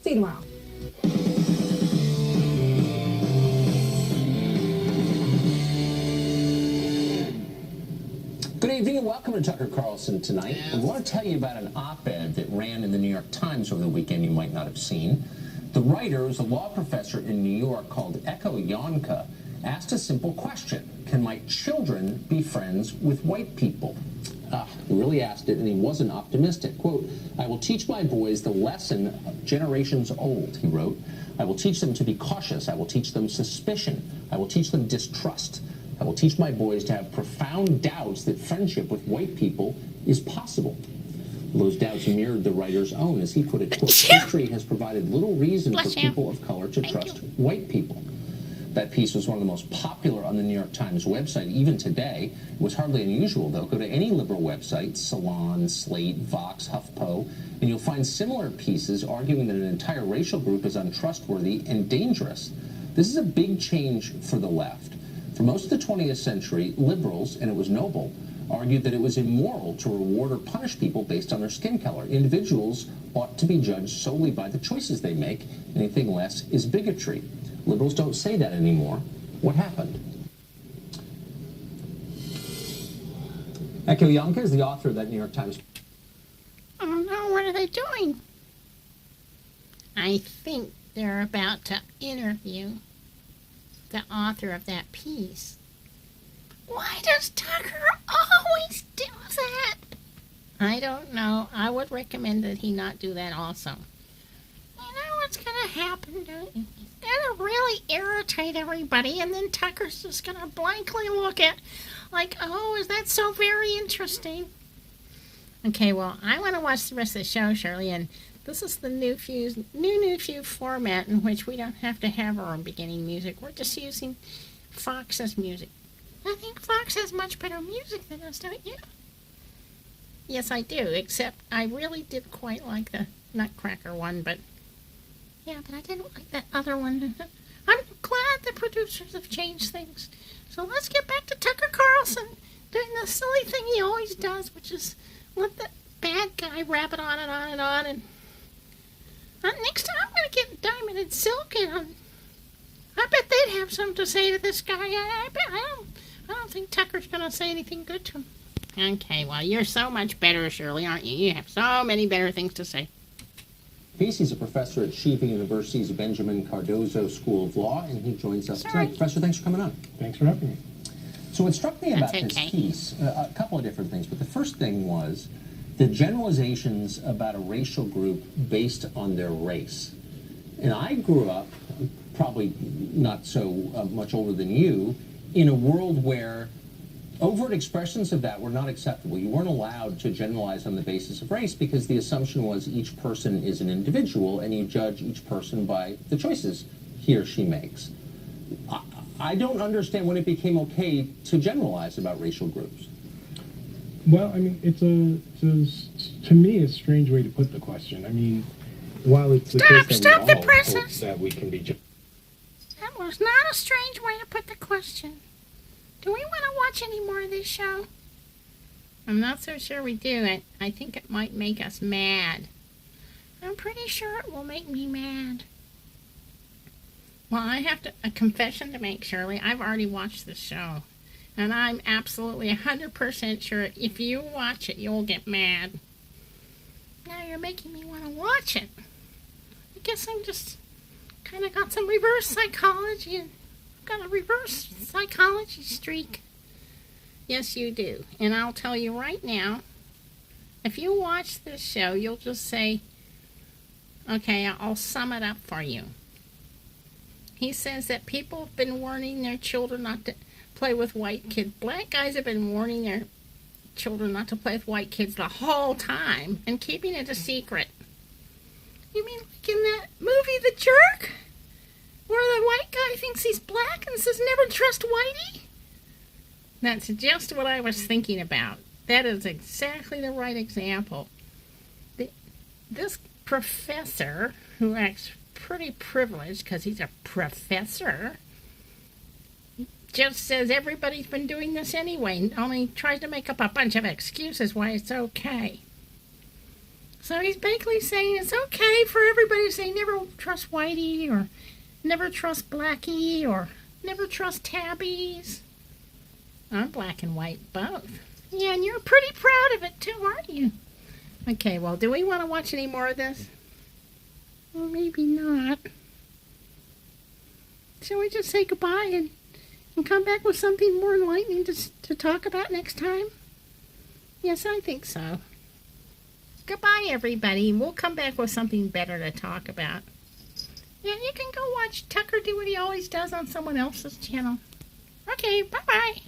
See you tomorrow. Good evening and welcome to Tucker Carlson Tonight. I want to tell you about an op-ed that ran in the New York Times over the weekend you might not have seen. The writer is a law professor in New York called Echo Yonka, asked a simple question. Can my children be friends with white people? He really asked it, and he wasn't optimistic. Quote, I will teach my boys the lesson generations old, he wrote. I will teach them to be cautious. I will teach them suspicion. I will teach them distrust. I will teach my boys to have profound doubts that friendship with white people is possible. Those doubts mirrored the writer's own. As he put it, quote, history has provided little reason for people of color to trust white people. That piece was one of the most popular on the New York Times website, even today. It was hardly unusual, though. Go to any liberal website, Salon, Slate, Vox, HuffPo, and you'll find similar pieces arguing that an entire racial group is untrustworthy and dangerous. This is a big change for the left. For most of the 20th century, liberals, and it was noble, argued that it was immoral to reward or punish people based on their skin color. Individuals ought to be judged solely by the choices they make. Anything less is bigotry. Liberals don't say that anymore. What happened? Echo Yonka is the author of that New York Times. Oh no, what are they doing? I think they're about to interview the author of that piece. Why does Tucker always do that? I don't know. I would recommend that he not do that also. You know what's going to happen, don't you? He's going to really irritate everybody, and then Tucker's just going to blankly look at like, oh, is that so very interesting? Okay, well, I want to watch the rest of the show, Shirley, and this is the new Few format in which we don't have to have our own beginning music. We're just using Fox's music. I think Fox has much better music than us, don't you? Yes, I do, except I really did quite like the Nutcracker one, but yeah, but I didn't like that other one. I'm glad the producers have changed things. So let's get back to Tucker Carlson doing the silly thing he always does, which is let the bad guy rabbit on and on and on. And next time I'm going to get Diamond and Silk in. I bet they'd have something to say to this guy. I don't think Tucker's going to say anything good to him. Okay, well, you're so much better, Shirley, aren't you? You have so many better things to say. He's a professor at Sheba University's Benjamin Cardozo School of Law, and he joins us tonight. Professor, thanks for coming on. Thanks for having me. So what struck me about this piece, a couple of different things, but the first thing was the generalizations about a racial group based on their race. And I grew up, probably not so much older than you, in a world where overt expressions of that were not acceptable. You weren't allowed to generalize on the basis of race because the assumption was each person is an individual and you judge each person by the choices he or she makes. I don't understand when it became okay to generalize about racial groups. Well, I mean, to me, it's a strange way to put the question. I mean, while it's the case that we all hope that we can be That was not a strange way to put the question. Do we want to watch any more of this show? I'm not so sure we do. I think it might make us mad. I'm pretty sure it will make me mad. Well, I have a confession to make, Shirley. I've already watched this show. And I'm absolutely 100% sure if you watch it, you'll get mad. Now you're making me want to watch it. I guess I'm just kind of got some reverse psychology and got a reverse psychology streak. Yes, you do. And I'll tell you right now, if you watch this show, you'll just say, okay, I'll sum it up for you. He says that people have been warning their children not to play with white kids. Black guys have been warning their children not to play with white kids the whole time and keeping it a secret. You mean like in that movie, The Jerk? Where the white guy thinks he's black and says, never trust Whitey? That's just what I was thinking about. That is exactly the right example. This professor, who acts pretty privileged because he's a professor, just says everybody's been doing this anyway, only tries to make up a bunch of excuses why it's okay. So he's basically saying it's okay for everybody to say never trust Whitey or never trust Blackie or never trust Tabbies. I'm black and white both. Yeah, and you're pretty proud of it too, aren't you? Okay, well, do we want to watch any more of this? Well, maybe not. Shall we just say goodbye and come back with something more enlightening to talk about next time? Yes, I think so. Goodbye, everybody. We'll come back with something better to talk about. Yeah, you can go watch Tucker do what he always does on someone else's channel. Okay, bye-bye.